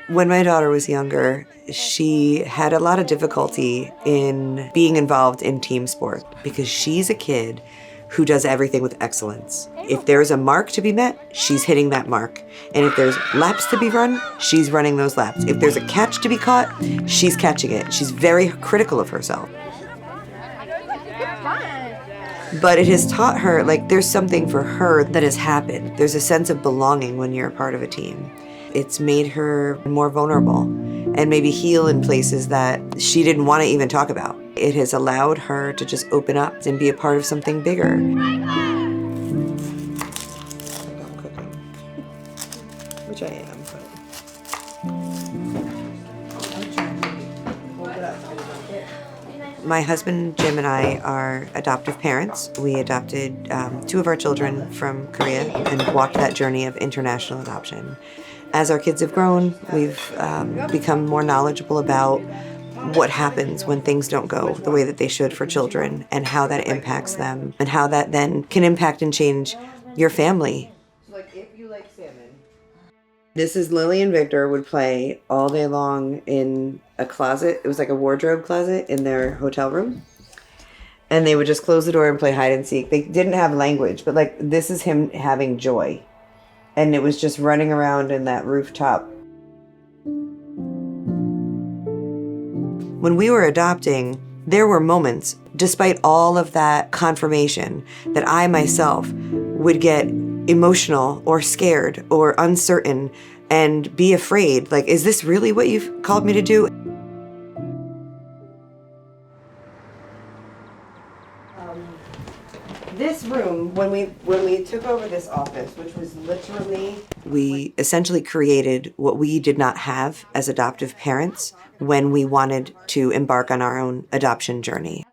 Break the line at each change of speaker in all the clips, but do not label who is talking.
When my daughter was younger, she had a lot of difficulty in being involved in team sport because she's a kid who does everything with excellence. If there's a mark to be met, she's hitting that mark. And if there's laps to be run, she's running those laps. If there's a catch to be caught, she's catching it. She's very critical of herself. But it has taught her, like, there's something for her that has happened. There's a sense of belonging when you're a part of a team. It's made her more vulnerable and maybe heal in places that she didn't want to even talk about. It has allowed her to just open up and be a part of something bigger. I'm cooking, which I am, but... My husband, Jim, and I are adoptive parents. We adopted 2 of our children from Korea and walked that journey of international adoption. As our kids have grown, we've become more knowledgeable about what happens when things don't go the way that they should for children and how that impacts them and how that then can impact and change your family. Like if you like salmon. This is Lily and Victor would play all day long in a closet. It was like a wardrobe closet in their hotel room. And they would just close the door and play hide and seek. They didn't have language, but like this is him having joy. And it was just running around in that rooftop. When we were adopting, there were moments, despite all of that confirmation, that I myself would get emotional or scared or uncertain and be afraid. Like, is this really what you've called me to do? This room, when we took over this office, which was literally... We essentially created what we did not have as adoptive parents when we wanted to embark on our own adoption journey.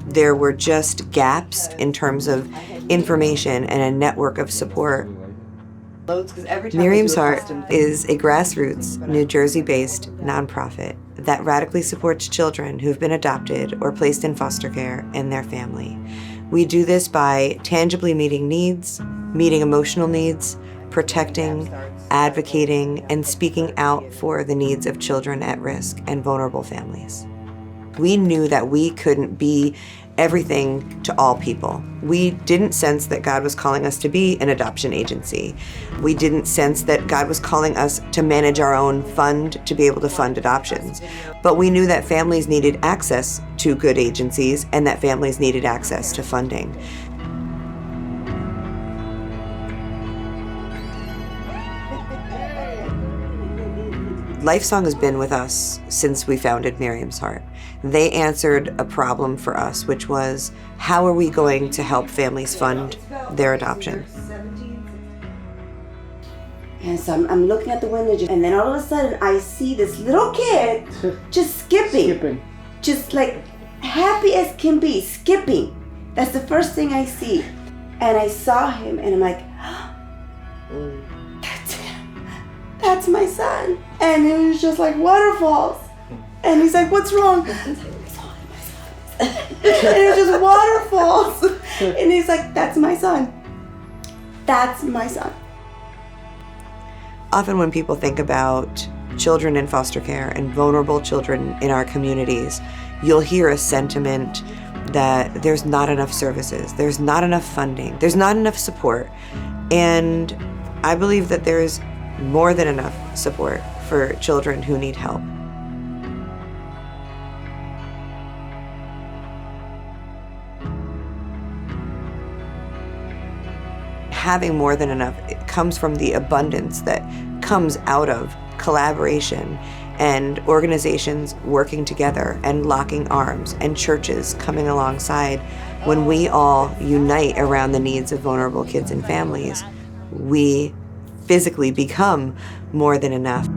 There were just gaps in terms of information and a network of support. Miriam's Heart is a grassroots, New Jersey-based nonprofit that radically supports children who've been adopted or placed in foster care and their family. We do this by tangibly meeting needs, meeting emotional needs, protecting, advocating, and speaking out for the needs of children at risk and vulnerable families. We knew that we couldn't be everything to all people. We didn't sense that God was calling us to be an adoption agency. We didn't sense that God was calling us to manage our own fund to be able to fund adoptions. But we knew that families needed access to good agencies and that families needed access to funding. Lifesong has been with us since we founded Miriam's Heart. They answered a problem for us, which was, how are we going to help families fund their adoption?
And so I'm looking at the window, and then all of a sudden I see this little kid just skipping. Just like happy as can be, skipping. That's the first thing I see. And I saw him, and I'm like, that's him. That's my son. And it was just like waterfalls. And he's like, what's wrong? I was like, my son. And it was just waterfalls. And he's like, that's my son. That's my son.
Often when people think about children in foster care and vulnerable children in our communities, you'll hear a sentiment that there's not enough services, there's not enough funding, there's not enough support. And I believe that there's more than enough support for children who need help. Having more than enough, it comes from the abundance that comes out of collaboration and organizations working together and locking arms and churches coming alongside. When we all unite around the needs of vulnerable kids and families, we physically become more than enough.